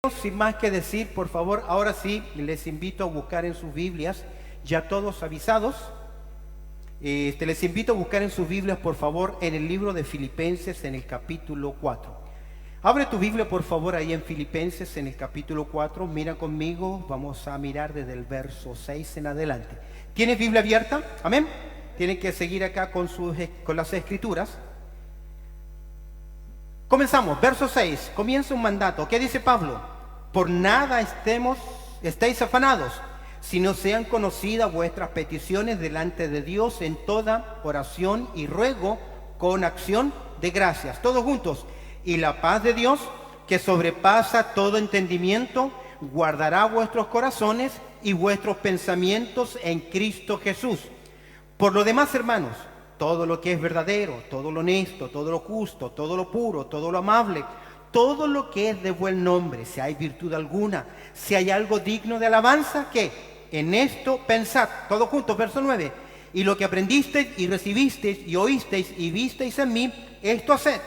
Sin más que decir, por favor, ahora sí, les invito a buscar en sus Biblias, ya todos avisados, les invito a buscar en sus Biblias, por favor, en el libro de Filipenses, en el capítulo 4. Abre tu Biblia, por favor, ahí en Filipenses, en el capítulo 4. Mira conmigo, vamos a mirar desde el verso 6 en adelante. ¿Tienes Biblia abierta? Amén. Tienen que seguir acá con las escrituras. Comenzamos, verso 6, comienza un mandato. ¿Qué dice Pablo? Por nada estéis afanados, sino sean conocidas vuestras peticiones delante de Dios en toda oración y ruego con acción de gracias. Todos juntos. Y la paz de Dios, que sobrepasa todo entendimiento, guardará vuestros corazones y vuestros pensamientos en Cristo Jesús. Por lo demás, hermanos, todo lo que es verdadero, todo lo honesto, todo lo justo, todo lo puro, todo lo amable, todo lo que es de buen nombre, si hay virtud alguna, si hay algo digno de alabanza, ¿qué? En esto pensad. Todos juntos, verso 9. Y lo que aprendisteis y recibisteis y oísteis y visteis en mí, esto haced.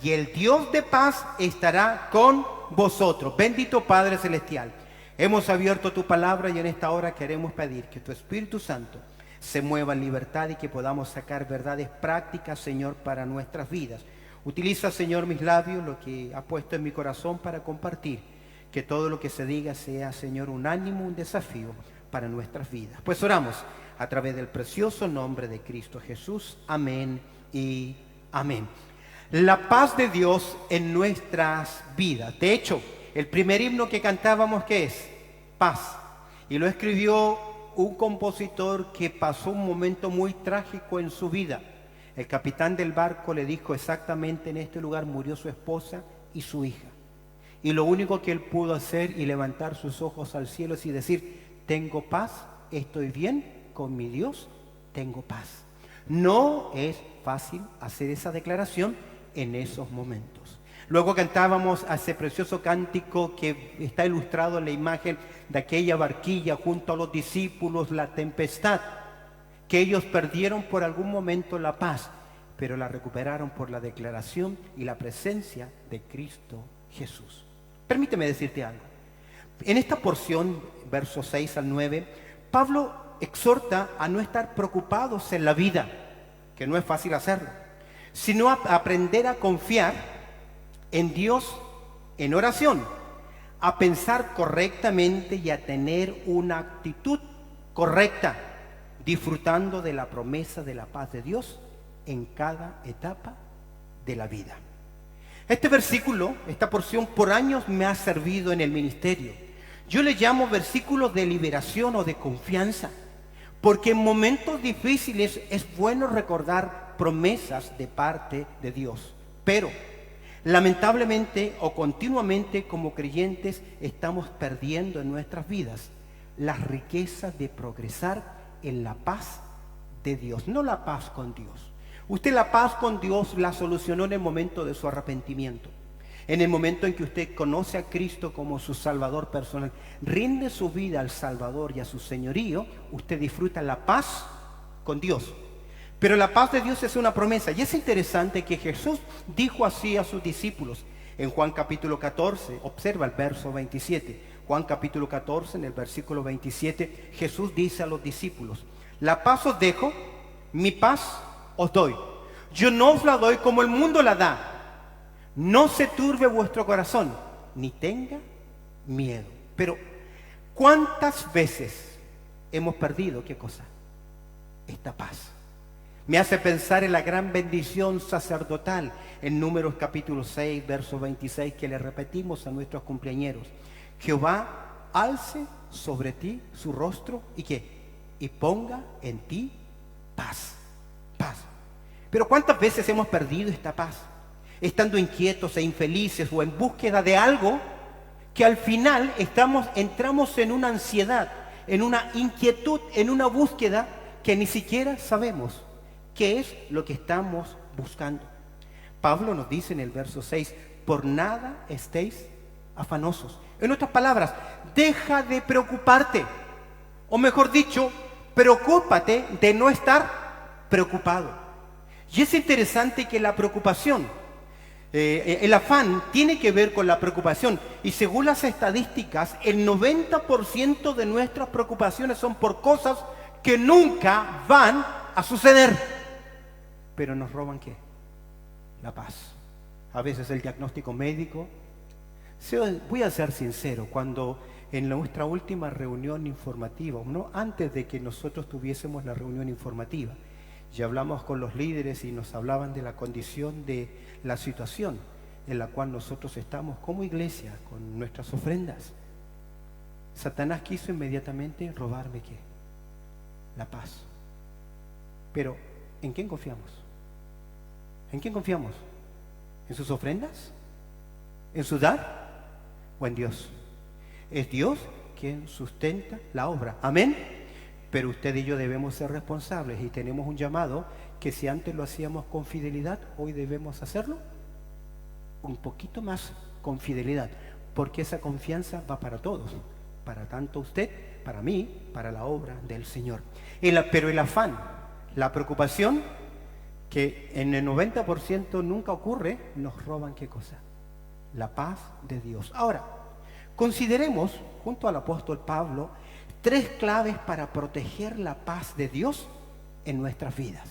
Y el Dios de paz estará con vosotros. Bendito Padre Celestial, hemos abierto tu palabra y en esta hora queremos pedir que tu Espíritu Santo se mueva en libertad y que podamos sacar verdades prácticas, Señor, para nuestras vidas. Utiliza, Señor, mis labios, lo que ha puesto en mi corazón para compartir. Que todo lo que se diga sea, Señor, un ánimo, un desafío para nuestras vidas. Pues oramos a través del precioso nombre de Cristo Jesús. Amén y amén. La paz de Dios en nuestras vidas. De hecho, el primer himno que cantábamos, ¿qué es? Paz. Y lo escribió un compositor que pasó un momento muy trágico en su vida. El capitán del barco le dijo: exactamente en este lugar murió su esposa y su hija. Y lo único que él pudo hacer y levantar sus ojos al cielo es y decir: tengo paz, estoy bien con mi Dios, tengo paz. No es fácil hacer esa declaración en esos momentos. Luego cantábamos a ese precioso cántico que está ilustrado en la imagen de aquella barquilla junto a los discípulos, la tempestad, que ellos perdieron por algún momento la paz, pero la recuperaron por la declaración y la presencia de Cristo Jesús. Permíteme decirte algo. En esta porción, versos 6 al 9, Pablo exhorta a no estar preocupados en la vida, que no es fácil hacerlo, sino a aprender a confiar en Dios en oración, a pensar correctamente y a tener una actitud correcta, disfrutando de la promesa de la paz de Dios en cada etapa de la vida. Este versículo, esta porción, por años me ha servido en el ministerio. Yo le llamo versículos de liberación o de confianza, porque en momentos difíciles es bueno recordar promesas de parte de Dios. Pero lamentablemente o continuamente como creyentes estamos perdiendo en nuestras vidas las riquezas de progresar en la paz de Dios, no la paz con Dios. Usted la paz con Dios la solucionó en el momento de su arrepentimiento, en el momento en que usted conoce a Cristo como su Salvador personal, rinde su vida al Salvador y a su señorío, usted disfruta la paz con Dios. Pero la paz de Dios es una promesa, y es interesante que Jesús dijo así a sus discípulos en Juan capítulo 14, observa el verso 27. Juan capítulo 14, en el versículo 27, Jesús dice a los discípulos: la paz os dejo, mi paz os doy. Yo no os la doy como el mundo la da. No se turbe vuestro corazón, ni tenga miedo. Pero, ¿cuántas veces hemos perdido, qué cosa? Esta paz. Me hace pensar en la gran bendición sacerdotal en Números capítulo 6, verso 26, que le repetimos a nuestros cumpleañeros. Jehová alce sobre ti su rostro y ¿qué? Y ponga en ti paz. Paz. Pero ¿cuántas veces hemos perdido esta paz? Estando inquietos e infelices o en búsqueda de algo que al final entramos en una ansiedad, en una inquietud, en una búsqueda que ni siquiera sabemos qué es lo que estamos buscando. Pablo nos dice en el verso 6: por nada estéis afanosos. En otras palabras, deja de preocuparte, o mejor dicho, preocúpate de no estar preocupado. Y es interesante que la preocupación El afán tiene que ver con la preocupación. Y según las estadísticas, el 90% de nuestras preocupaciones son por cosas que nunca van a suceder. Pero nos roban ¿qué? La paz. A veces el diagnóstico médico. Voy a ser sincero, cuando en nuestra última reunión informativa, ¿no? Antes de que nosotros tuviésemos la reunión informativa, ya hablamos con los líderes y nos hablaban de la condición de la situación en la cual nosotros estamos como iglesia con nuestras ofrendas. Satanás quiso inmediatamente robarme ¿qué? La paz. Pero ¿en quién confiamos? ¿En quién confiamos? ¿En sus ofrendas? ¿En su dar? ¿O en Dios? Es Dios quien sustenta la obra. Amén. Pero usted y yo debemos ser responsables y tenemos un llamado que si antes lo hacíamos con fidelidad, hoy debemos hacerlo un poquito más con fidelidad, porque esa confianza va para todos, para tanto usted, para mí, para la obra del Señor. Pero el afán, la preocupación, que en el 90% nunca ocurre, nos roban ¿qué cosa? La paz de Dios. Ahora, consideremos, junto al apóstol Pablo, 3 claves para proteger la paz de Dios en nuestras vidas.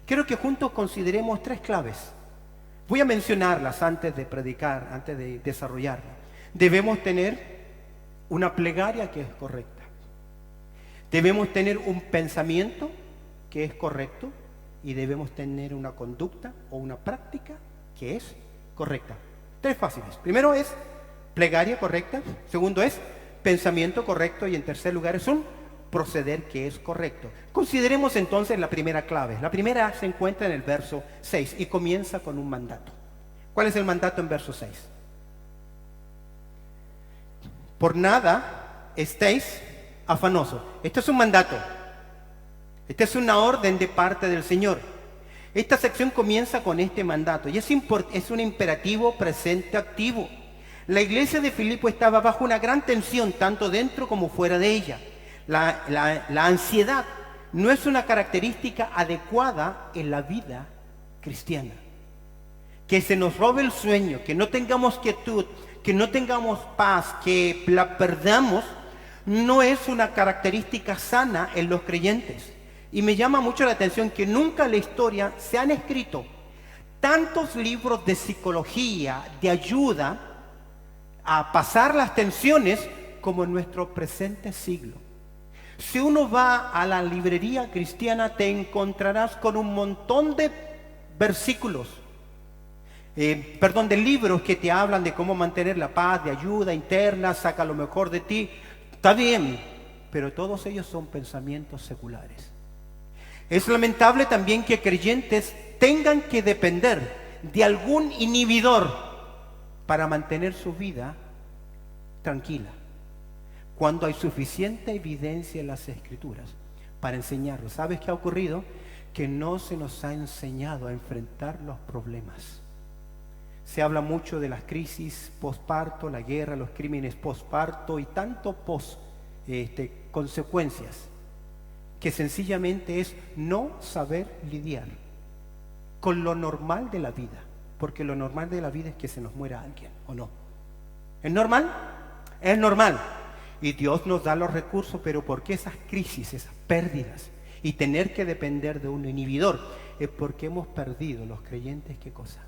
Quiero que juntos consideremos 3 claves. Voy a mencionarlas antes de predicar, antes de desarrollarla. Debemos tener una plegaria que es correcta. Debemos tener un pensamiento que es correcto y debemos tener una conducta o una práctica que es correcta. 3 fáciles. Primero es plegaria correcta, segundo es pensamiento correcto y en tercer lugar es un proceder que es correcto. Consideremos entonces la primera clave. La primera se encuentra en el verso 6 y comienza con un mandato. ¿Cuál es el mandato en verso 6? Por nada estéis afanosos. Este es un mandato. Esta es una orden de parte del Señor. Esta sección comienza con este mandato y es un imperativo presente activo. La iglesia de Filipo estaba bajo una gran tensión, tanto dentro como fuera de ella. La ansiedad no es una característica adecuada en la vida cristiana. Que se nos robe el sueño, que no tengamos quietud, que no tengamos paz, que la perdamos, no es una característica sana en los creyentes. Y me llama mucho la atención que nunca en la historia se han escrito tantos libros de psicología, de ayuda a pasar las tensiones como en nuestro presente siglo. Si uno va a la librería cristiana, te encontrarás con un montón de versículos, de libros que te hablan de cómo mantener la paz, de ayuda interna, saca lo mejor de ti. Está bien, pero todos ellos son pensamientos seculares. Es lamentable también que creyentes tengan que depender de algún inhibidor para mantener su vida tranquila, cuando hay suficiente evidencia en las Escrituras para enseñarlo. ¿Sabes qué ha ocurrido? Que no se nos ha enseñado a enfrentar los problemas. Se habla mucho de las crisis postparto, la guerra, los crímenes postparto y tanto consecuencias, que sencillamente es no saber lidiar con lo normal de la vida, porque lo normal de la vida es que se nos muera alguien, ¿o no? ¿Es normal? Es normal. Y Dios nos da los recursos, pero ¿por qué esas crisis, esas pérdidas y tener que depender de un inhibidor? Es porque hemos perdido los creyentes, ¿qué cosa?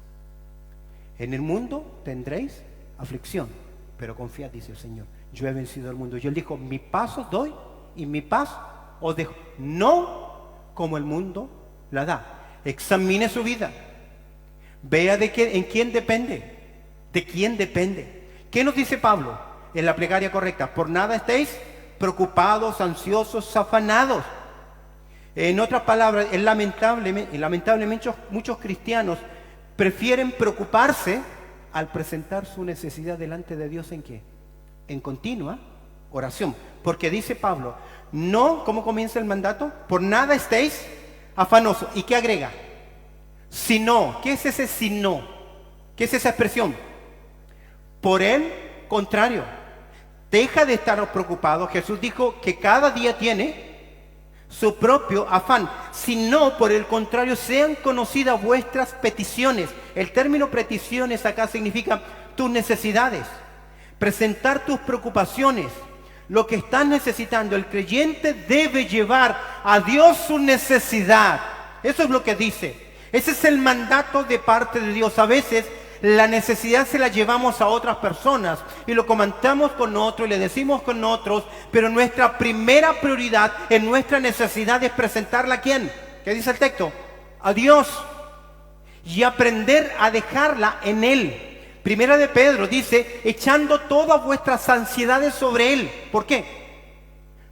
En el mundo tendréis aflicción, pero confiad, dice el Señor, yo he vencido al mundo. Y Él dijo, mi paz os doy y mi paz os dejo, no como el mundo la da. Examine su vida, vea en quién depende, de quién depende. ¿Qué nos dice Pablo en la plegaria correcta? Por nada estéis preocupados, ansiosos, afanados. En otras palabras, lamentablemente muchos cristianos prefieren preocuparse al presentar su necesidad delante de Dios. ¿En qué? En continua oración. Porque dice Pablo, no, ¿cómo comienza el mandato? Por nada estéis afanosos. ¿Y qué agrega? Si no. ¿Qué es ese si no? ¿Qué es esa expresión? Por el contrario, deja de estar preocupado. Jesús dijo que cada día tiene su propio afán, sino por el contrario sean conocidas vuestras peticiones. El término peticiones acá significa tus necesidades, presentar tus preocupaciones, lo que estás necesitando. El creyente debe llevar a Dios su necesidad. Eso es lo que dice. Ese es el mandato de parte de Dios. A veces la necesidad se la llevamos a otras personas y lo comentamos con otros y le decimos con otros, pero nuestra primera prioridad en nuestra necesidad es presentarla ¿a quién? ¿Qué dice el texto? A Dios. Y aprender a dejarla en Él. Primera de Pedro dice, echando todas vuestras ansiedades sobre Él. ¿Por qué?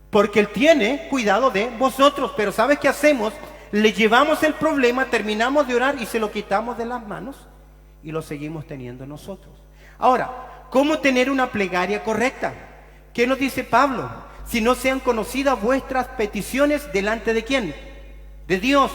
Porque Él tiene cuidado de vosotros. Pero ¿sabes qué hacemos? Le llevamos el problema, terminamos de orar y se lo quitamos de las manos y lo seguimos teniendo nosotros. Ahora, ¿cómo tener una plegaria correcta? ¿Qué nos dice Pablo? Si no sean conocidas vuestras peticiones, ¿delante de quién? De Dios.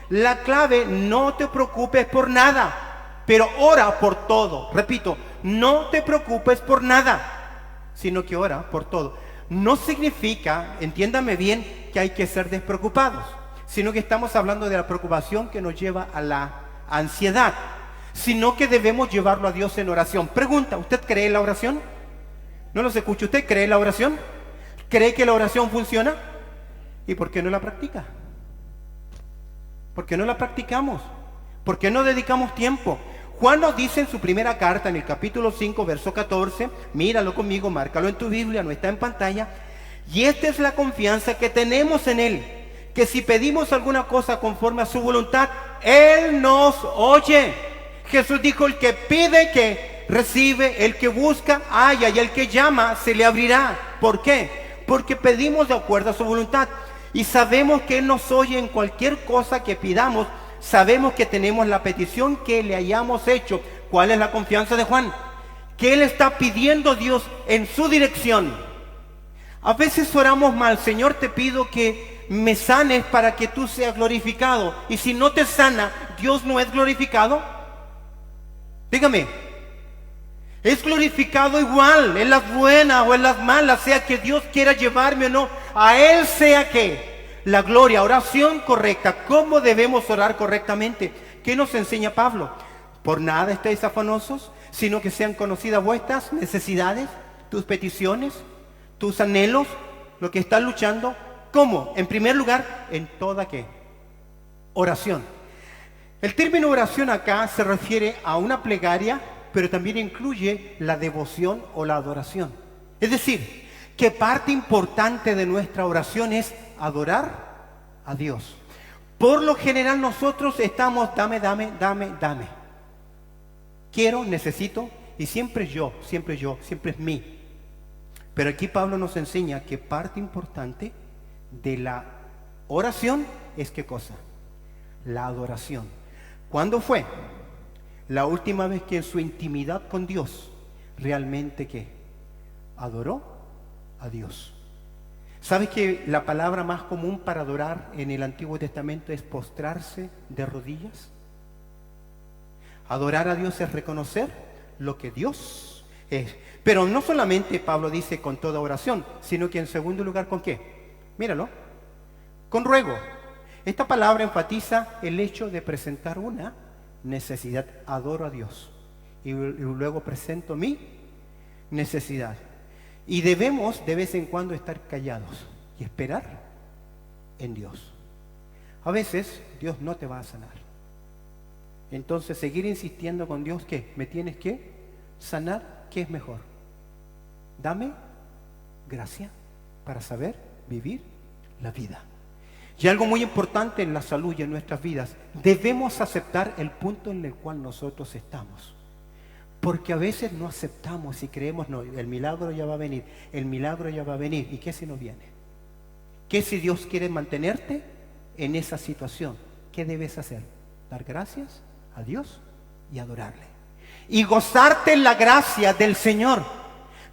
La clave, no te preocupes por nada, pero ora por todo. Repito, no te preocupes por nada, sino que ora por todo. No significa, entiéndame bien, que hay que ser despreocupados, sino que estamos hablando de la preocupación que nos lleva a la ansiedad, sino que debemos llevarlo a Dios en oración. Pregunta, ¿usted cree en la oración? No los escucho. ¿Usted cree en la oración? ¿Cree que la oración funciona? ¿Y por qué no la practica? ¿Por qué no la practicamos? ¿Por qué no dedicamos tiempo? Juan nos dice en su primera carta, en el capítulo 5, verso 14, míralo conmigo, márcalo en tu Biblia, no está en pantalla, y esta es la confianza que tenemos en Él, que si pedimos alguna cosa conforme a su voluntad, Él nos oye. Jesús dijo, el que pide, que recibe, el que busca, halla, y el que llama, se le abrirá. ¿Por qué? Porque pedimos de acuerdo a su voluntad. Y sabemos que Él nos oye en cualquier cosa que pidamos. Sabemos que tenemos la petición que le hayamos hecho. ¿Cuál es la confianza de Juan? Que Él está pidiendo a Dios en su dirección. A veces oramos mal. Señor, te pido que me sanes para que tú seas glorificado. Y si no te sana, ¿Dios no es glorificado? Dígame, es glorificado igual, en las buenas o en las malas, sea que Dios quiera llevarme o no, a Él sea que la gloria. Oración correcta. ¿Cómo debemos orar correctamente? ¿Qué nos enseña Pablo? Por nada estéis afanosos, sino que sean conocidas vuestras necesidades, tus peticiones, tus anhelos, lo que estás luchando. ¿Cómo? En primer lugar, en toda ¿qué? Oración. El término oración acá se refiere a una plegaria, pero también incluye la devoción o la adoración. Es decir, que parte importante de nuestra oración es adorar a Dios. Por lo general nosotros estamos, dame. Quiero, necesito, y siempre es mí. Pero aquí Pablo nos enseña que parte importante de la oración es ¿qué cosa? La adoración. ¿Cuándo fue la última vez que en su intimidad con Dios realmente ¿qué? Adoró a Dios? ¿Sabes que la palabra más común para adorar en el Antiguo Testamento es postrarse de rodillas? Adorar a Dios es reconocer lo que Dios es. Pero no solamente Pablo dice con toda oración, sino que en segundo lugar ¿con qué? Míralo, con ruego. Esta palabra enfatiza el hecho de presentar una necesidad. Adoro a Dios y luego presento mi necesidad. Y debemos de vez en cuando estar callados y esperar en Dios. A veces Dios no te va a sanar. Entonces seguir insistiendo con Dios, ¿qué? ¿Me tienes que sanar? ¿Qué es mejor? Dame gracia para saber vivir la vida. Y algo muy importante en la salud y en nuestras vidas, debemos aceptar el punto en el cual nosotros estamos. Porque a veces no aceptamos y creemos, no, el milagro ya va a venir, el milagro ya va a venir. ¿Y qué si no viene? ¿Qué si Dios quiere mantenerte en esa situación? ¿Qué debes hacer? Dar gracias a Dios y adorarle. Y gozarte en la gracia del Señor.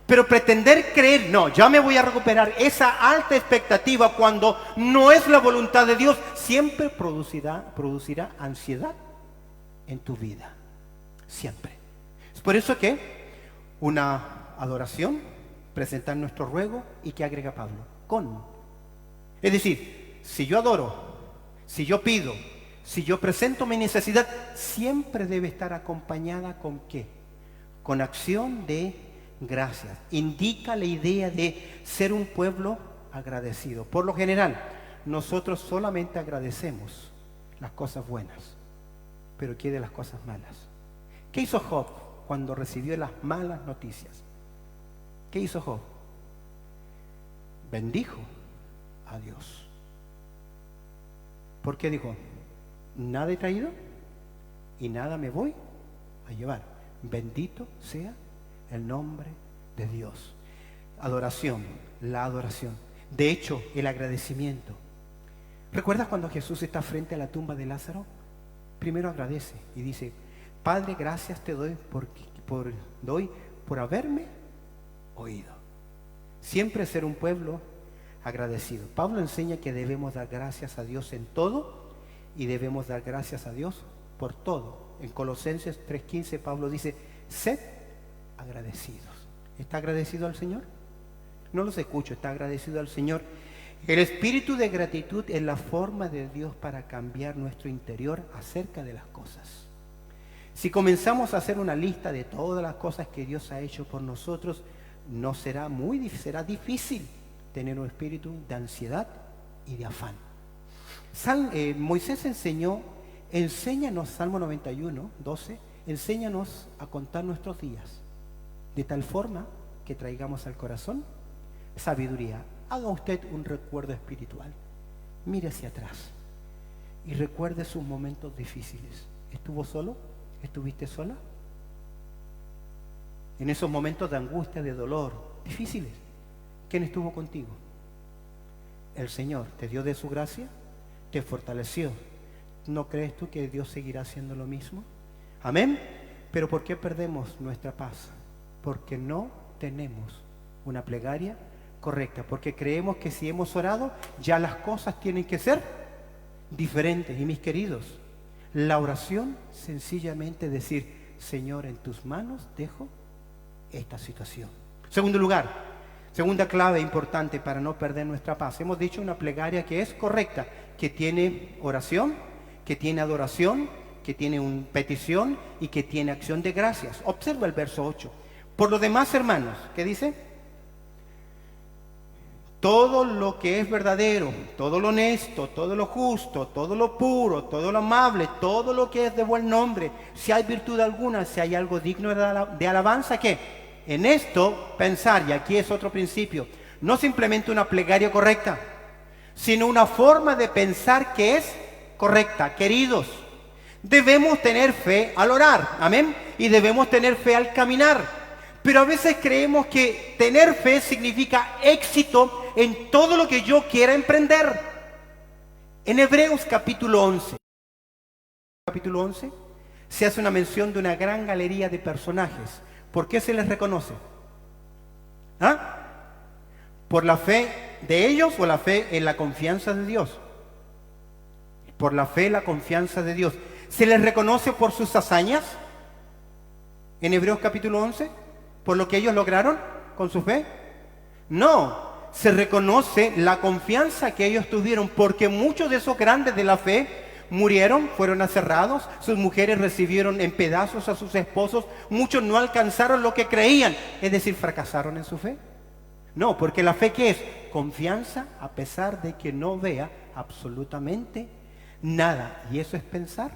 Pero pretender creer, no, ya me voy a recuperar, esa alta expectativa cuando no es la voluntad de Dios, siempre producirá ansiedad en tu vida. Siempre. Es por eso que una adoración, presentar nuestro ruego, y que agrega Pablo, con. Es decir, si yo adoro, si yo pido, si yo presento mi necesidad, siempre debe estar acompañada ¿con qué? Con acción de gracias. Indica la idea de ser un pueblo agradecido. Por lo general, nosotros solamente agradecemos las cosas buenas, pero ¿qué de las cosas malas? ¿Qué hizo Job cuando recibió las malas noticias? ¿Qué hizo Job? Bendijo a Dios. ¿Por qué dijo? Nada he traído y nada me voy a llevar. Bendito sea el nombre de Dios. Adoración, la adoración. De hecho, el agradecimiento. ¿Recuerdas cuando Jesús está frente a la tumba de Lázaro? Primero agradece y dice: Padre, gracias te doy por haberme oído. Siempre ser un pueblo agradecido. Pablo enseña que debemos dar gracias a Dios en todo y debemos dar gracias a Dios por todo. En Colosenses 3:15 Pablo dice: sed agradecidos. ¿Está agradecido al Señor? No los escucho. ¿Está agradecido al Señor? El espíritu de gratitud es la forma de Dios para cambiar nuestro interior acerca de las cosas. Si comenzamos a hacer una lista de todas las cosas que Dios ha hecho por nosotros, será difícil tener un espíritu de ansiedad y de afán. Moisés enséñanos, Salmo 91, 12, enséñanos a contar nuestros días, de tal forma que traigamos al corazón sabiduría. Haga usted un recuerdo espiritual. Mire hacia atrás y recuerde sus momentos difíciles. ¿Estuvo solo? ¿Estuviste sola? En esos momentos de angustia, de dolor, difíciles, ¿quién estuvo contigo? El Señor te dio de su gracia, te fortaleció. ¿No crees tú que Dios seguirá haciendo lo mismo? Amén. Pero ¿por qué perdemos nuestra paz? Porque no tenemos una plegaria correcta, porque creemos que si hemos orado ya las cosas tienen que ser diferentes. Y mis queridos, la oración sencillamente decir: Señor, en tus manos dejo esta situación. Segundo lugar, segunda clave importante para no perder nuestra paz. Hemos dicho una plegaria que es correcta, que tiene oración, que tiene adoración, que tiene una petición y que tiene acción de gracias. Observa el verso 8. Por lo demás, hermanos, ¿qué dice? Todo lo que es verdadero, todo lo honesto, todo lo justo, todo lo puro, todo lo amable, todo lo que es de buen nombre, si hay virtud alguna, si hay algo digno de alabanza, ¿qué? En esto pensar, y aquí es otro principio, no simplemente una plegaria correcta, sino una forma de pensar que es correcta. Queridos, debemos tener fe al orar, amén, y debemos tener fe al caminar. Pero a veces creemos que tener fe significa éxito en todo lo que yo quiera emprender. En Hebreos capítulo 11, se hace una mención de una gran galería de personajes. ¿Por qué se les reconoce? ¿Ah? ¿Por la fe de ellos o la fe en la confianza de Dios? Por la fe en la confianza de Dios. ¿Se les reconoce por sus hazañas? En Hebreos capítulo 11, ¿por lo que ellos lograron con su fe? No, se reconoce la confianza que ellos tuvieron, porque muchos de esos grandes de la fe murieron, fueron aserrados, sus mujeres recibieron en pedazos a sus esposos, muchos no alcanzaron lo que creían, es decir, fracasaron en su fe. No, porque la fe, ¿qué es? Confianza a pesar de que no vea absolutamente nada, y eso es pensar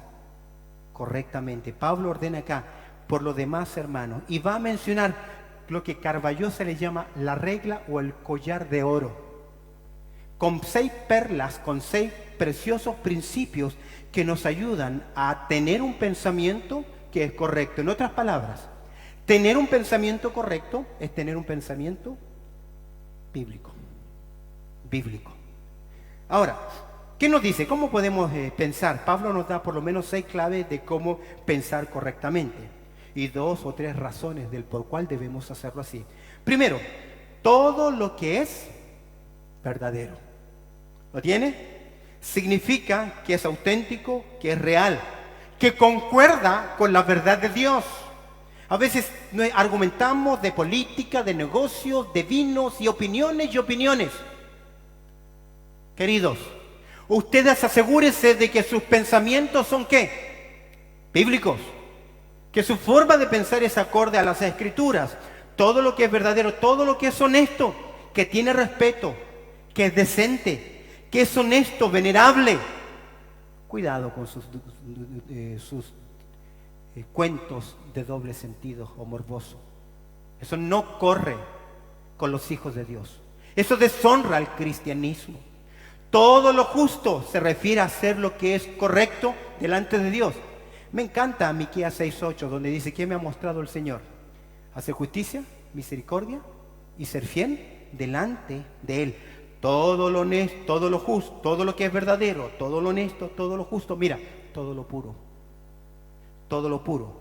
correctamente. Pablo ordena acá: por lo demás, hermanos, y va a mencionar lo que Carballo se le llama la regla o el collar de oro, con 6 perlas, con 6 preciosos principios que nos ayudan a tener un pensamiento que es correcto. En otras palabras, tener un pensamiento correcto es tener un pensamiento bíblico. Ahora, ¿qué nos dice? ¿Cómo podemos pensar? Pablo nos da por lo menos 6 claves de cómo pensar correctamente y 2 o 3 razones del por cual debemos hacerlo así. Primero, todo lo que es verdadero. ¿Lo tiene? Significa que es auténtico, que es real, que concuerda con la verdad de Dios. A veces argumentamos de política, de negocios, de vinos y opiniones. Queridos, Ustedes asegúrense de que sus pensamientos son ¿qué? Bíblicos. Que su forma de pensar es acorde a las Escrituras. Todo lo que es verdadero, todo lo que es honesto, que tiene respeto, que es decente, que es honesto, venerable. Cuidado con sus cuentos de doble sentido o morboso. Eso no corre con los hijos de Dios. Eso deshonra al cristianismo. Todo lo justo se refiere a hacer lo que es correcto delante de Dios. Me encanta Miqueas 6:8, donde dice: ¿qué me ha mostrado el Señor? Hacer justicia, misericordia y ser fiel delante de Él. Todo lo honesto, todo lo justo, todo lo que es verdadero, todo lo honesto, todo lo justo. Mira, todo lo puro. Todo lo puro.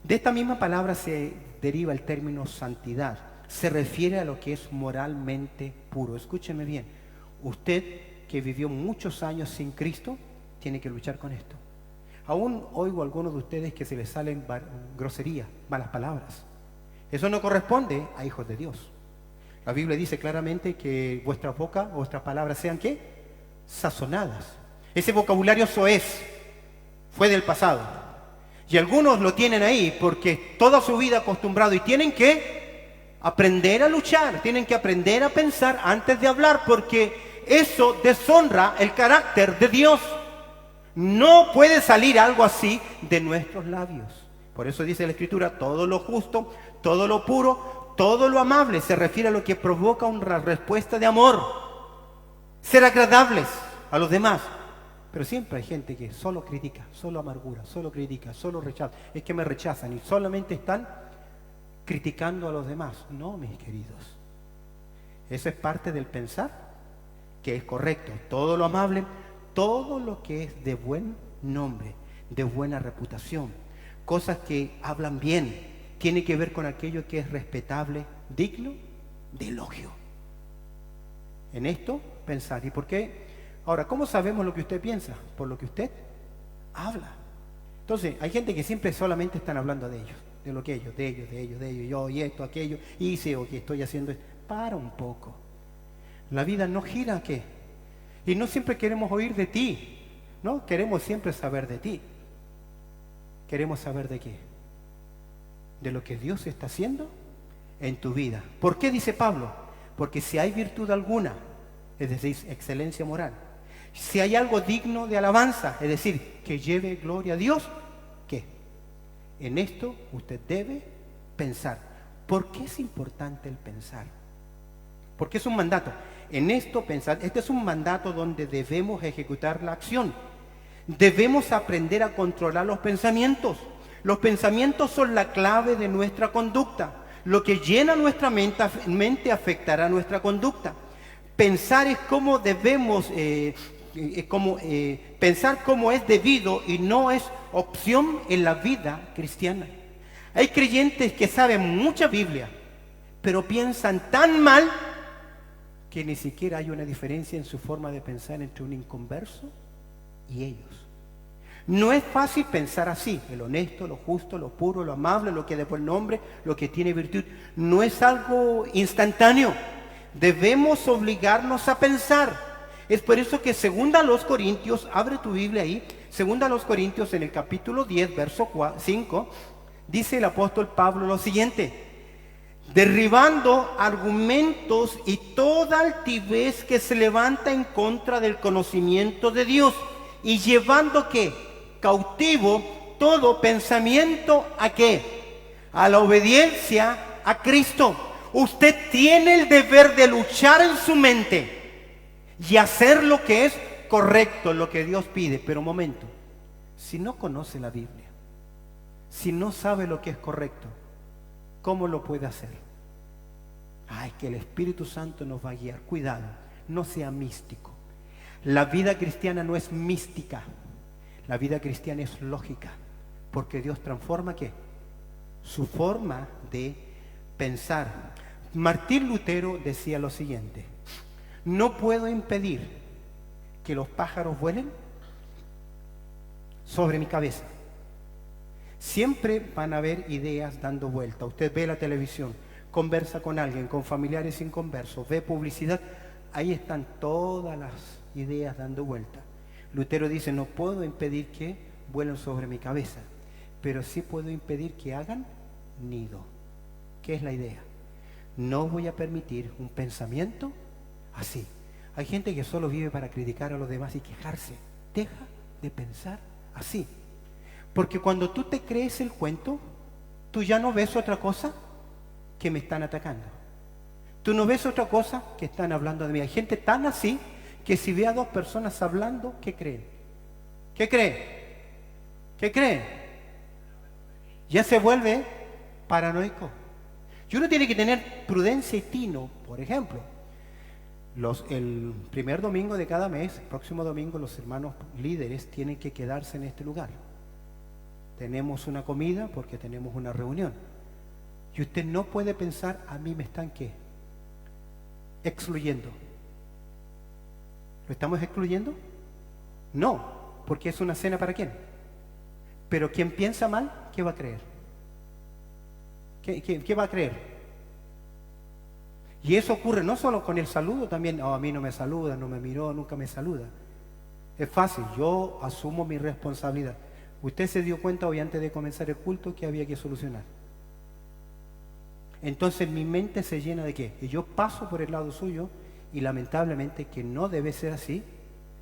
De esta misma palabra se deriva el término santidad. Se refiere a lo que es moralmente puro. Escúcheme bien. Usted que vivió muchos años sin Cristo, tiene que luchar con esto. Aún oigo a algunos de ustedes que se les salen groserías, malas palabras. Eso no corresponde a hijos de Dios. La Biblia dice claramente que vuestra boca, vuestras palabras sean ¿qué? Sazonadas. Ese vocabulario soez fue del pasado. Y algunos lo tienen ahí porque toda su vida acostumbrado, y tienen que aprender a luchar, tienen que aprender a pensar antes de hablar, porque eso deshonra el carácter de Dios. No puede salir algo así de nuestros labios. Por eso dice la Escritura: todo lo justo, todo lo puro, todo lo amable. Se refiere a lo que provoca una respuesta de amor. Ser agradables a los demás. Pero siempre hay gente que solo critica, solo amargura, solo critica, solo rechaza. Es que me rechazan y solamente están criticando a los demás. No, mis queridos. Eso es parte del pensar que es correcto. Todo lo amable, todo lo que es de buen nombre, de buena reputación. Cosas que hablan bien, tiene que ver con aquello que es respetable, digno de elogio. En esto pensar. ¿Y por qué? Ahora, ¿cómo sabemos lo que usted piensa? Por lo que usted habla. Entonces, hay gente que siempre solamente están hablando de ellos, de lo que ellos, de ellos, yo y esto, aquello, hice o que estoy haciendo esto. Para un poco. La vida no gira ¿a qué? Y no siempre queremos oír de ti, ¿no? Queremos siempre saber de ti. Queremos saber de qué. De lo que Dios está haciendo en tu vida. ¿Por qué dice Pablo? Porque si hay virtud alguna, es decir, excelencia moral, si hay algo digno de alabanza, es decir, que lleve gloria a Dios, ¿qué? En esto usted debe pensar. ¿Por qué es importante el pensar? Porque es un mandato. En esto pensar, este es un mandato donde debemos ejecutar la acción. Debemos aprender a controlar los pensamientos. Los pensamientos son la clave de nuestra conducta. Lo que llena nuestra mente afectará nuestra conducta. Pensar es cómo debemos, pensar como es debido y no es opción en la vida cristiana. Hay creyentes que saben mucha Biblia, pero piensan tan mal que ni siquiera hay una diferencia en su forma de pensar entre un inconverso y ellos. No es fácil pensar así, el honesto, lo justo, lo puro, lo amable, lo que de buen nombre, lo que tiene virtud. No es algo instantáneo. Debemos obligarnos a pensar. Es por eso que 2 Corintios, abre tu Biblia ahí, 2 Corintios en el capítulo 10, verso 5, dice el apóstol Pablo lo siguiente: derribando argumentos y toda altivez que se levanta en contra del conocimiento de Dios, y llevando ¿qué? Cautivo todo pensamiento ¿a qué? A la obediencia a Cristo. Usted tiene el deber de luchar en su mente y hacer lo que es correcto, lo que Dios pide. Pero un momento, si no conoce la Biblia, si no sabe lo que es correcto, ¿cómo lo puede hacer? Ay, que el Espíritu Santo nos va a guiar. Cuidado, no sea místico. La vida cristiana no es mística. La vida cristiana es lógica. Porque Dios transforma ¿qué? Su forma de pensar. Martín Lutero decía lo siguiente: no puedo impedir que los pájaros vuelen sobre mi cabeza. Siempre van a haber ideas dando vuelta. Usted ve la televisión, conversa con alguien, con familiares inconversos, ve publicidad, ahí están todas las ideas dando vuelta. Lutero dice, no puedo impedir que vuelen sobre mi cabeza, pero sí puedo impedir que hagan nido. ¿Qué es la idea? No voy a permitir un pensamiento así. Hay gente que solo vive para criticar a los demás y quejarse. Deja de pensar así. Porque cuando tú te crees el cuento, tú ya no ves otra cosa que me están atacando. Tú no ves otra cosa que están hablando de mí. Hay gente tan así que si ve a dos personas hablando, ¿qué creen? ¿Qué creen? ¿Qué creen? Ya se vuelve paranoico. Y uno tiene que tener prudencia y tino. Por ejemplo, el primer domingo de cada mes, el próximo domingo, los hermanos líderes tienen que quedarse en este lugar. Tenemos una comida porque tenemos una reunión. Y usted no puede pensar, a mí me están ¿qué? Excluyendo. ¿Lo estamos excluyendo? No, porque es una cena para quién. Pero quien piensa mal, ¿qué va a creer? ¿Qué va a creer? Y eso ocurre no solo con el saludo, también, a mí no me saluda, no me miró, nunca me saluda. Es fácil, yo asumo mi responsabilidad. Usted se dio cuenta hoy antes de comenzar el culto que había que solucionar. Entonces mi mente se llena de ¿qué? Y yo paso por el lado suyo y lamentablemente, que no debe ser así,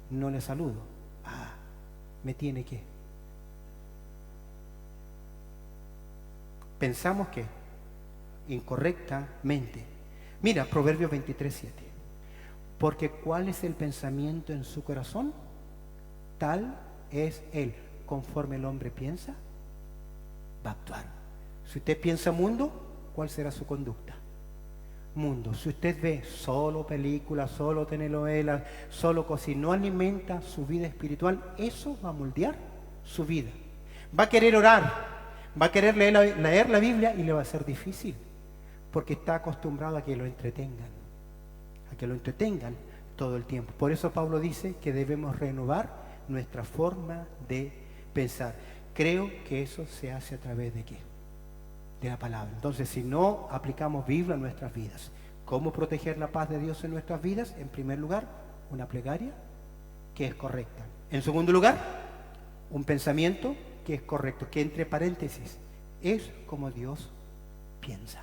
no le saludo. Me tiene que. Pensamos que incorrectamente. Mira, Proverbios 23:7. Porque ¿cuál es el pensamiento en su corazón? Tal es él. Conforme el hombre piensa, va a actuar. Si usted piensa mundo, ¿cuál será su conducta? Mundo. Si usted ve solo películas, solo telenovelas, solo cosas, si no alimenta su vida espiritual, eso va a moldear su vida. Va a querer orar, va a querer leer la Biblia y le va a ser difícil, porque está acostumbrado a que lo entretengan, todo el tiempo. Por eso Pablo dice que debemos renovar nuestra forma de pensar. Creo que eso se hace a través de ¿qué? De la palabra. Entonces, si no aplicamos Biblia a nuestras vidas, ¿cómo proteger la paz de Dios en nuestras vidas? En primer lugar, una plegaria que es correcta. En segundo lugar, un pensamiento que es correcto, que entre paréntesis es como Dios piensa.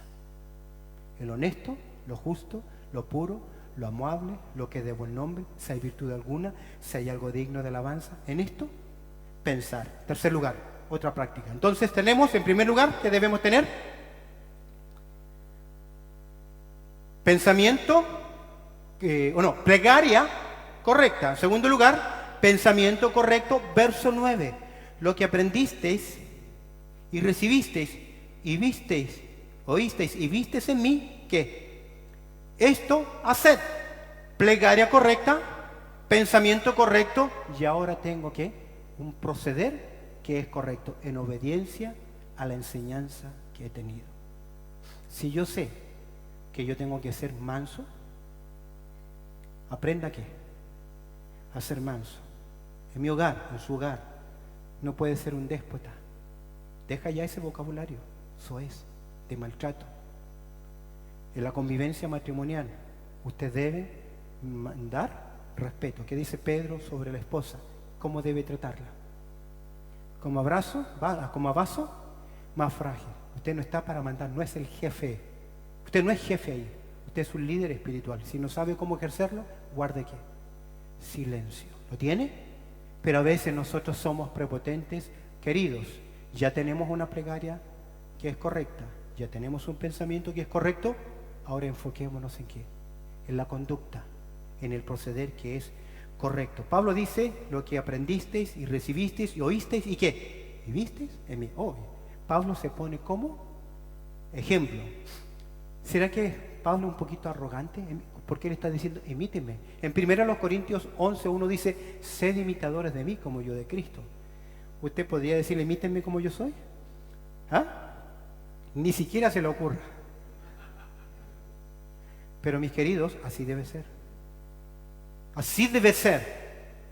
El honesto, lo justo, lo puro, lo amable, lo que es de buen nombre, si hay virtud alguna, si hay algo digno de alabanza. En esto, pensar. Tercer lugar, otra práctica. Entonces tenemos, en primer lugar, ¿qué debemos tener? Pensamiento, plegaria correcta. En segundo lugar, pensamiento correcto. Verso 9. Lo que aprendisteis y recibisteis y visteis, oísteis y visteis en mí, ¿qué? Esto haced. Plegaria correcta, pensamiento correcto, y ahora tengo que un proceder que es correcto, en obediencia a la enseñanza que he tenido. Si yo sé que yo tengo que ser manso, aprenda ¿qué? A ser manso. En mi hogar, en su hogar, no puede ser un déspota. Deja ya ese vocabulario, eso es, de maltrato. En la convivencia matrimonial, usted debe dar respeto. ¿Qué dice Pedro sobre la esposa? ¿Cómo debe tratarla? Como abrazo, como vaso más frágil. Usted no está para mandar, no es el jefe. Usted no es jefe ahí. Usted es un líder espiritual. Si no sabe cómo ejercerlo, guarde ¿qué? Silencio. ¿Lo tiene? Pero a veces nosotros somos prepotentes. Queridos, ya tenemos una plegaria que es correcta, ya tenemos un pensamiento que es correcto. Ahora enfoquémonos en ¿qué? En la conducta, en el proceder que es correcto. Pablo dice, lo que aprendisteis y recibisteis y oísteis y ¿qué? Y visteis en mí. Pablo se pone como ejemplo. ¿Será que Pablo es un poquito arrogante? Porque él está diciendo, imítenme. En 1 Corintios 11:1 dice, sed imitadores de mí como yo de Cristo. ¿Usted podría decirle, imítenme como yo soy? Ni siquiera se le ocurra. Pero mis queridos, así debe ser. Así debe ser.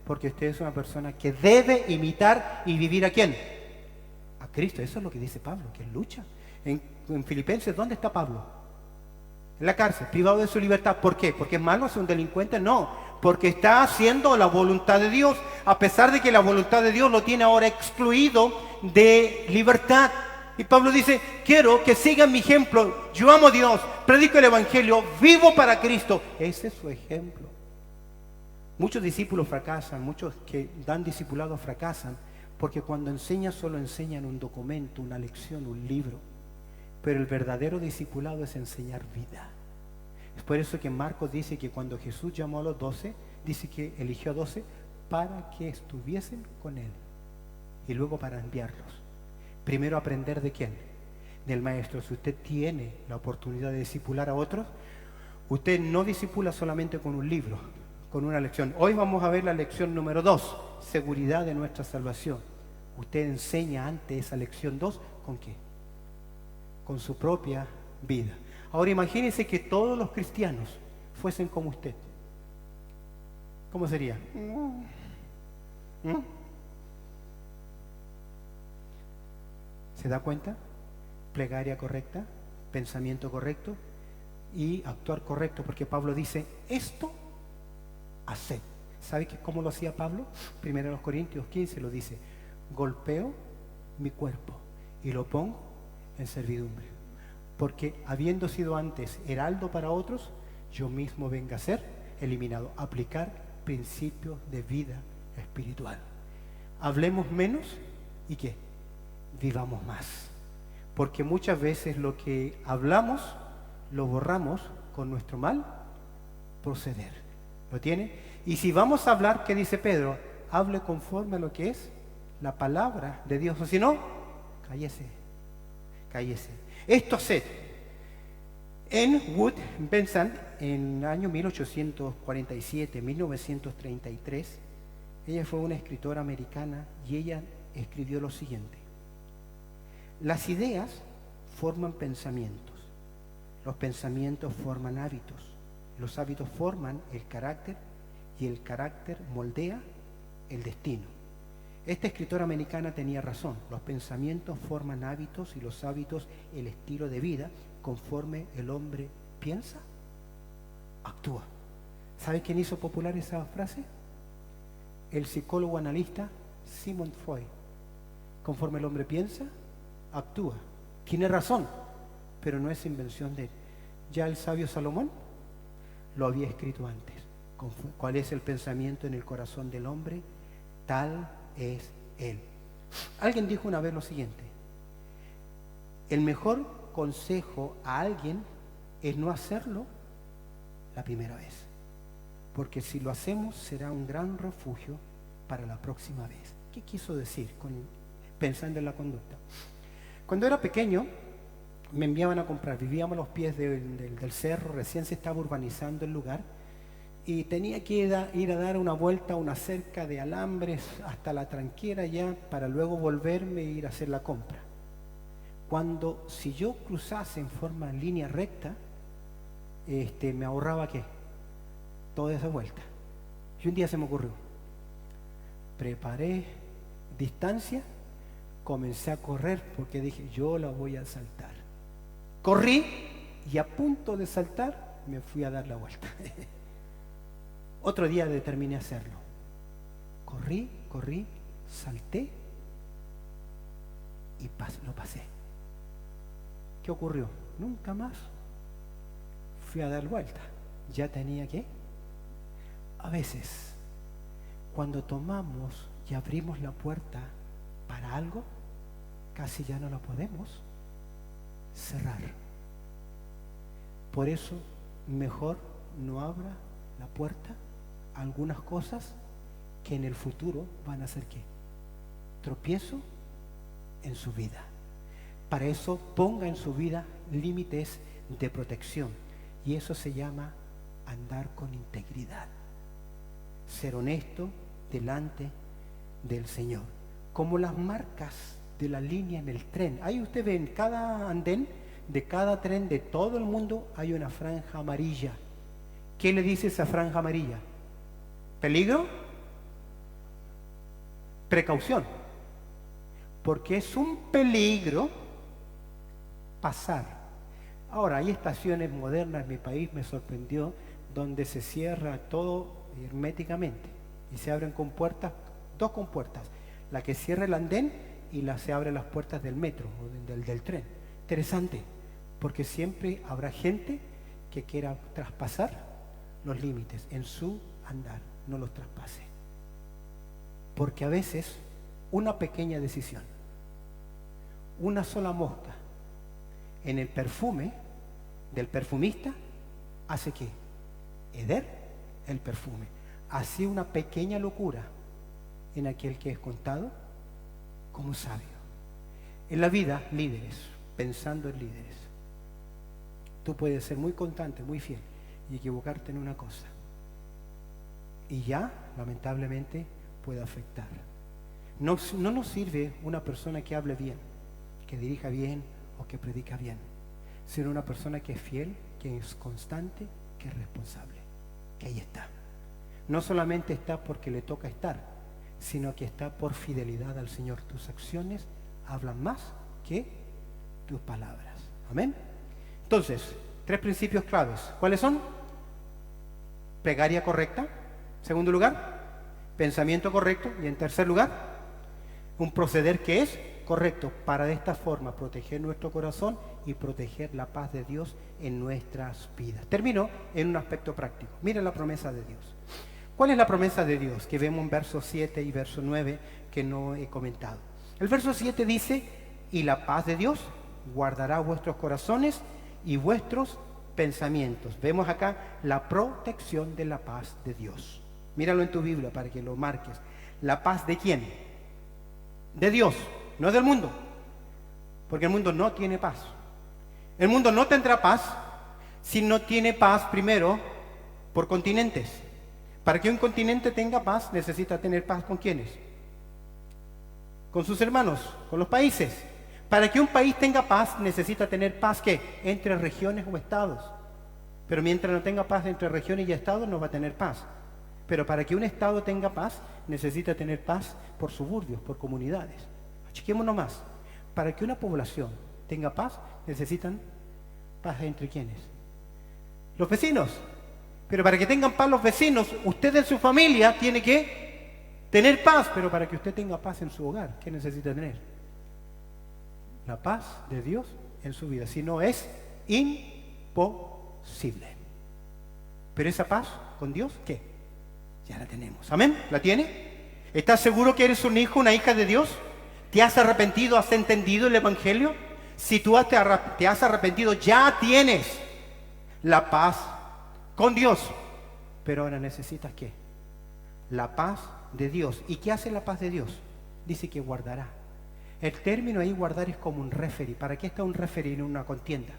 Porque usted es una persona que debe imitar y vivir ¿a quién? A Cristo. Eso es lo que dice Pablo, que él lucha. En Filipenses, ¿dónde está Pablo? En la cárcel, privado de su libertad. ¿Por qué? ¿Porque es malo, es un delincuente? No, porque está haciendo la voluntad de Dios, a pesar de que la voluntad de Dios lo tiene ahora excluido de libertad. Y Pablo dice, quiero que sigan mi ejemplo. Yo amo a Dios, predico el Evangelio, vivo para Cristo. Ese es su ejemplo. Muchos discípulos fracasan, muchos que dan discipulados fracasan, porque cuando enseñan solo enseñan un documento, una lección, un libro. Pero el verdadero discipulado es enseñar vida. Es por eso que Marcos dice que cuando Jesús llamó a los 12, dice que eligió a 12 para que estuviesen con Él y luego para enviarlos. Primero aprender ¿de quién? Del Maestro. Si usted tiene la oportunidad de discipular a otros, usted no discipula solamente con un libro, con una lección. Hoy vamos a ver la lección número 2, seguridad de nuestra salvación. Usted enseña ante esa lección 2, ¿con qué? Con su propia vida. Ahora imagínense que todos los cristianos fuesen como usted. ¿Cómo sería? ¿Se da cuenta? Plegaria correcta, pensamiento correcto y actuar correcto, porque Pablo dice, esto haced. ¿Sabe cómo lo hacía Pablo? Primero en los Corintios 15 lo dice, golpeo mi cuerpo y lo pongo en servidumbre, porque habiendo sido antes heraldo para otros, yo mismo venga a ser eliminado. Aplicar principios de vida espiritual. Hablemos menos y ¿qué? Vivamos más, porque muchas veces lo que hablamos lo borramos con nuestro mal proceder. ¿Lo tiene? Y si vamos a hablar, ¿qué dice Pedro? Hable conforme a lo que es la palabra de Dios, o si no, cállese. Esto haced. En Wood Benson, en el año 1847, 1933, ella fue una escritora americana y ella escribió lo siguiente: las ideas forman pensamientos, los pensamientos forman hábitos, los hábitos forman el carácter y el carácter moldea el destino. Esta escritora americana tenía razón, los pensamientos forman hábitos y los hábitos el estilo de vida. Conforme el hombre piensa, actúa. ¿Sabe quién hizo popular esa frase? El psicólogo analista Sigmund Freud. Conforme el hombre piensa, actúa. Tiene razón, pero no es invención de él. Ya el sabio Salomón lo había escrito antes. ¿Cuál es el pensamiento en el corazón del hombre? Tal es él. Alguien dijo una vez lo siguiente: el mejor consejo a alguien es no hacerlo la primera vez, porque si lo hacemos será un gran refugio para la próxima vez. ¿Qué quiso decir pensando en la conducta? Cuando era pequeño me enviaban a comprar, vivíamos a los pies del cerro, recién se estaba urbanizando el lugar, y tenía que ir a dar una vuelta a una cerca de alambres hasta la tranquera ya, para luego volverme e ir a hacer la compra. Cuando si yo cruzase en forma en línea recta, me ahorraba ¿qué? Toda esa vuelta. Y un día se me ocurrió, preparé distancia, comencé a correr porque dije, yo la voy a saltar. Corrí y a punto de saltar me fui a dar la vuelta. Otro día determiné hacerlo. Corrí, salté y lo pasé. ¿Qué ocurrió? Nunca más fui a dar vuelta. Ya tenía que. A veces, cuando tomamos y abrimos la puerta para algo, casi ya no la podemos cerrar. Por eso, mejor no abra la puerta a algunas cosas que en el futuro van a ser ¿qué? Tropiezo en su vida. Para eso ponga en su vida límites de protección, y eso se llama andar con integridad, ser honesto delante del Señor, como las marcas de la línea en el tren. Ahí usted ve en cada andén de cada tren de todo el mundo hay una franja amarilla. ¿Qué le dice esa franja amarilla? ¿Peligro? Precaución, porque es un peligro pasar. Ahora, hay estaciones modernas en mi país, me sorprendió, donde se cierra todo herméticamente y se abren con puertas, dos compuertas, la que cierra el andén y se abren las puertas del metro o del tren. Interesante, porque siempre habrá gente que quiera traspasar los límites en su andar, no los traspase. Porque a veces una pequeña decisión, una sola mosca en el perfume del perfumista hace que heder el perfume. Así una pequeña locura en aquel que es contado como sabio. En la vida, líderes, pensando en líderes, tú puedes ser muy constante, muy fiel y equivocarte en una cosa y ya, lamentablemente, puede afectar. No nos sirve una persona que hable bien, que dirija bien o que predica bien, sino una persona que es fiel, que es constante, que es responsable, que ahí está. No solamente está porque le toca estar, sino que está por fidelidad al Señor. Tus acciones hablan más que tus palabras. Amén. Entonces, 3 principios claves. ¿Cuáles son? Plegaria correcta. Segundo lugar, pensamiento correcto. Y en tercer lugar, un proceder que es correcto para de esta forma proteger nuestro corazón y proteger la paz de Dios en nuestras vidas. Termino en un aspecto práctico. Mira la promesa de Dios. ¿Cuál es la promesa de Dios? Que vemos en verso 7 y verso 9 que no he comentado. El verso 7 dice, y la paz de Dios guardará vuestros corazones y vuestros pensamientos. Vemos acá la protección de la paz de Dios. Míralo en tu Biblia para que lo marques. ¿La paz de quién? De Dios, no del mundo. Porque el mundo no tiene paz. El mundo no tendrá paz si no tiene paz primero por continentes. Para que un continente tenga paz, necesita tener paz ¿con quiénes? Con sus hermanos, con los países. Para que un país tenga paz, necesita tener paz ¿qué? Entre regiones o estados. Pero mientras no tenga paz entre regiones y estados, no va a tener paz. Pero para que un estado tenga paz, necesita tener paz por suburbios, por comunidades. Achiquémonos más. Para que una población tenga paz, necesitan paz entre ¿quiénes? Los vecinos. Pero para que tengan paz los vecinos, usted en su familia tiene que tener paz. Pero para que usted tenga paz en su hogar, ¿qué necesita tener? La paz de Dios en su vida. Si no, es imposible. Pero esa paz con Dios, ¿qué? Ya la tenemos. ¿Amén? ¿La tiene? ¿Estás seguro que eres un hijo, una hija de Dios? ¿Te has arrepentido? ¿Has entendido el Evangelio? Si tú te has arrepentido, ya tienes la paz con Dios. Pero ahora necesitas ¿qué? La paz de Dios. ¿Y qué hace la paz de Dios? Dice que guardará. El término ahí guardar es como un referee. ¿Para qué está un referee en una contienda?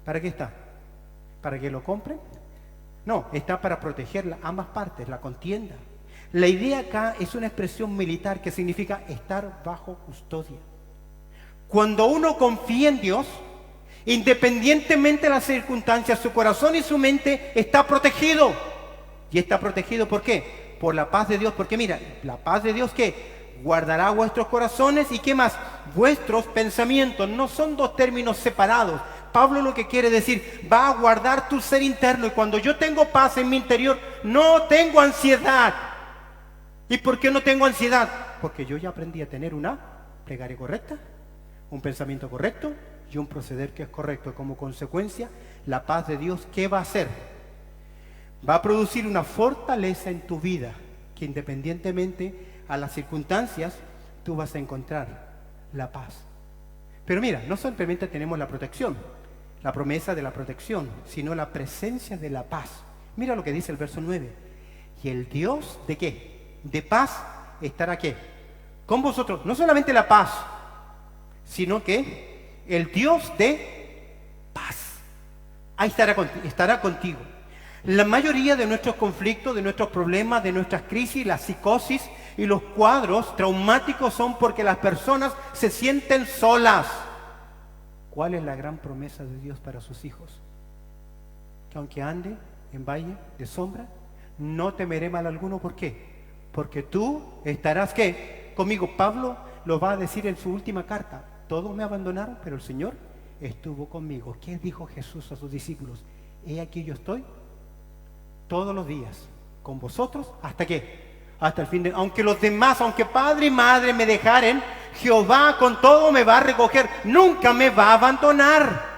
¿Para qué está? ¿Para que lo compren? No, está para proteger ambas partes, la contienda. La idea acá es una expresión militar que significa estar bajo custodia. Cuando uno confía en Dios, independientemente de las circunstancias, su corazón y su mente está protegido. ¿Y está protegido por qué? Por la paz de Dios. Porque mira, la paz de Dios ¿qué? Guardará vuestros corazones y ¿qué más? Vuestros pensamientos. No son dos términos separados. Pablo lo que quiere decir, va a guardar tu ser interno. Y cuando yo tengo paz en mi interior, no tengo ansiedad. ¿Y por qué no tengo ansiedad? Porque yo ya aprendí a tener una plegaria correcta, un pensamiento correcto y un proceder que es correcto. Como consecuencia, la paz de Dios, ¿qué va a hacer? Va a producir una fortaleza en tu vida, que independientemente a las circunstancias, tú vas a encontrar la paz. Pero mira, no simplemente tenemos la protección, la promesa de la protección, sino la presencia de la paz. Mira lo que dice el verso 9. Y el Dios, ¿de qué? De paz estará ¿qué? Con vosotros. No solamente la paz, sino que el Dios de paz. Ahí estará contigo. La mayoría de nuestros conflictos, de nuestros problemas, de nuestras crisis, la psicosis y los cuadros traumáticos son porque las personas se sienten solas. ¿Cuál es la gran promesa de Dios para sus hijos? Que aunque ande en valle de sombra, no temeré mal alguno. ¿Por qué? Porque tú estarás ¿qué? Conmigo. Pablo lo va a decir en su última carta. Todos me abandonaron, pero el Señor estuvo conmigo. ¿Qué dijo Jesús a sus discípulos? He aquí yo estoy todos los días con vosotros. ¿Hasta qué? Hasta el fin de... Aunque los demás, aunque padre y madre me dejaren, Jehová con todo me va a recoger. Nunca me va a abandonar.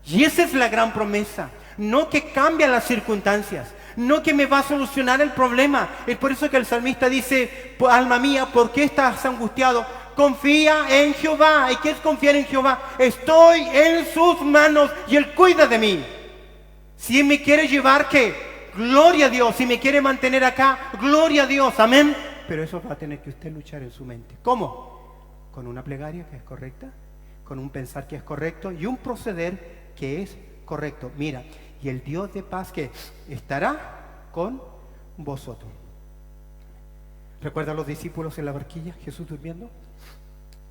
Y esa es la gran promesa. No que cambian las circunstancias, no que me va a solucionar el problema. Es por eso que el salmista dice: alma mía, ¿por qué estás angustiado? Confía en Jehová. ¿Y qué es confiar en Jehová? Estoy en sus manos y Él cuida de mí. Si Él me quiere llevar, ¿qué? Gloria a Dios. Si me quiere mantener acá, gloria a Dios. Amén. Pero eso va a tener que usted luchar en su mente. ¿Cómo? Con una plegaria que es correcta, con un pensar que es correcto y un proceder que es correcto. Mira, y el Dios de paz que estará con vosotros. ¿Recuerda a los discípulos en la barquilla, Jesús durmiendo?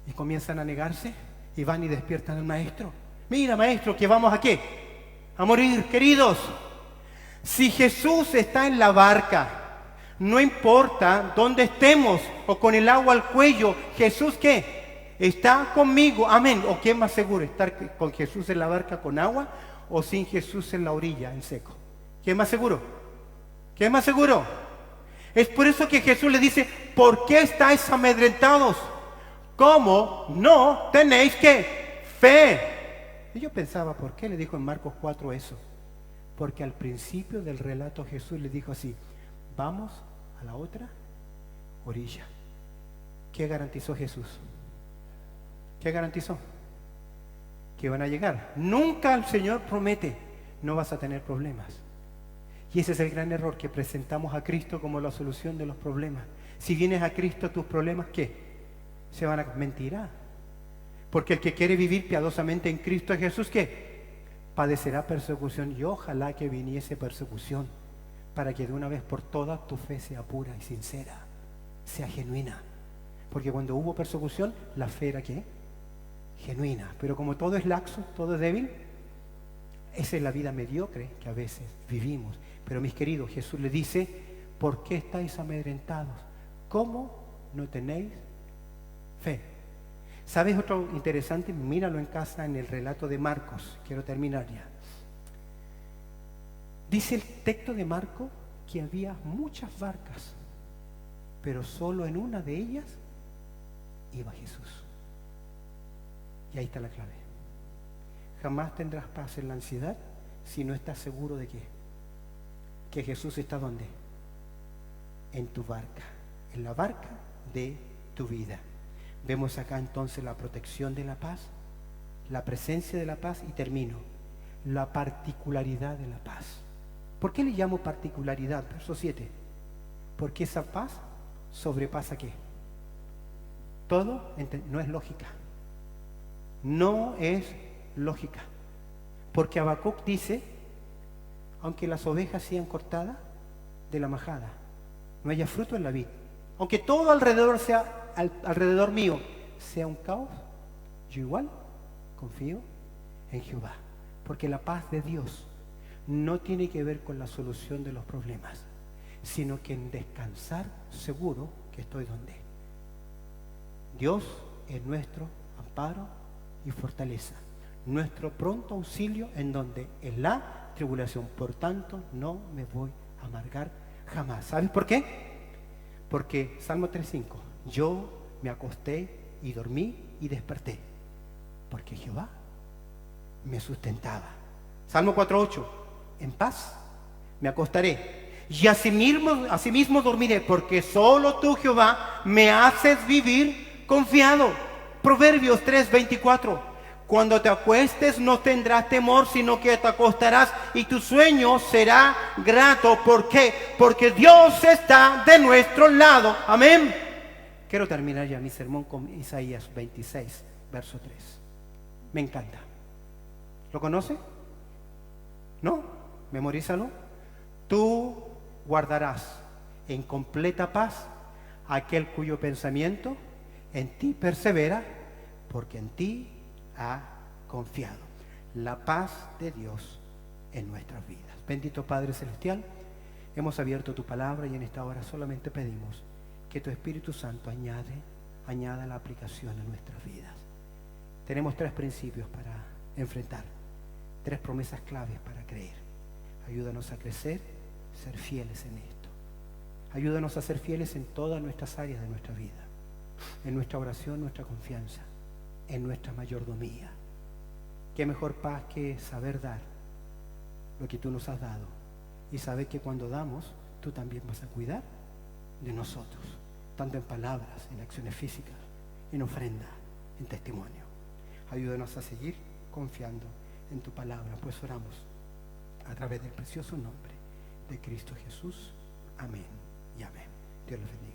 Y comienzan a negarse y van y despiertan al maestro. Mira, maestro, que vamos a qué? A morir, queridos. Si Jesús está en la barca, no importa dónde estemos o con el agua al cuello, Jesús ¿qué? Está conmigo. Amén. ¿O qué es más seguro? ¿Estar con Jesús en la barca con agua o sin Jesús en la orilla, en seco? ¿Qué es más seguro? ¿Qué es más seguro? Es por eso que Jesús le dice: ¿por qué estáis amedrentados? ¿Cómo no tenéis qué? Fe. Y yo pensaba, ¿por qué le dijo en Marcos 4 eso? Porque al principio del relato Jesús le dijo así: vamos a la otra orilla. ¿Qué garantizó Jesús? ¿Qué garantizó? Que van a llegar. Nunca el Señor promete: no vas a tener problemas. Y ese es el gran error, que presentamos a Cristo como la solución de los problemas. Si vienes a Cristo, tus problemas ¿qué? Se van a... Mentira. Porque el que quiere vivir piadosamente en Cristo Jesús ¿qué? Padecerá persecución. Y ojalá que viniese persecución, para que de una vez por todas tu fe sea pura y sincera, sea genuina. Porque cuando hubo persecución, la fe era ¿qué? Genuina. Pero como todo es laxo, todo es débil, esa es la vida mediocre que a veces vivimos. Pero mis queridos, Jesús le dice: ¿por qué estáis amedrentados? ¿Cómo no tenéis fe? ¿Sabes otro interesante? Míralo en casa en el relato de Marcos. Quiero terminar ya. Dice el texto de Marcos que había muchas barcas, pero solo en una de ellas iba Jesús. Y ahí está la clave. Jamás tendrás paz en la ansiedad si no estás seguro de que Jesús está ¿dónde? En tu barca, en la barca de tu vida. Vemos acá entonces la protección de la paz, la presencia de la paz, y termino, la particularidad de la paz. ¿Por qué le llamo particularidad? Verso 7. Porque esa paz sobrepasa ¿qué? Todo. No es lógica. No es lógica. Porque Habacuc dice: aunque las ovejas sean cortadas de la majada, no haya fruto en la vid, aunque todo alrededor mío sea un caos, yo igual confío en Jehová. Porque la paz de Dios no tiene que ver con la solución de los problemas, sino que en descansar seguro que estoy donde Dios es nuestro amparo y fortaleza, nuestro pronto auxilio en donde en la tribulación. Por tanto, no me voy a amargar jamás. ¿Sabes por qué? Porque Salmo 3:5: yo me acosté y dormí y desperté, porque Jehová me sustentaba. Salmo 4:8: en paz me acostaré y asimismo dormiré, porque solo tú, Jehová, me haces vivir confiado. Proverbios 3:24: cuando te acuestes no tendrás temor, sino que te acostarás y tu sueño será grato. ¿Por qué? Porque Dios está de nuestro lado. Amén. Quiero terminar ya mi sermón con Isaías 26, verso 3. Me encanta. ¿Lo conoce? ¿No? Memorízalo. Tú guardarás en completa paz aquel cuyo pensamiento en ti persevera, porque en ti ha confiado. La paz de Dios en nuestras vidas. Bendito Padre Celestial, hemos abierto tu palabra y en esta hora solamente pedimos que tu Espíritu Santo añada la aplicación a nuestras vidas. Tenemos 3 principios para enfrentar, 3 promesas claves para creer. Ayúdanos a crecer ser fieles en esto. Ayúdanos a ser fieles en todas nuestras áreas de nuestra vida, en nuestra oración, nuestra confianza, en nuestra mayordomía. Qué mejor paz que saber dar lo que tú nos has dado y saber que cuando damos, tú también vas a cuidar de nosotros, tanto en palabras, en acciones físicas, en ofrenda, en testimonio. Ayúdanos a seguir confiando en tu palabra, pues oramos a través del precioso nombre de Cristo Jesús. Amén y amén. Dios los bendiga.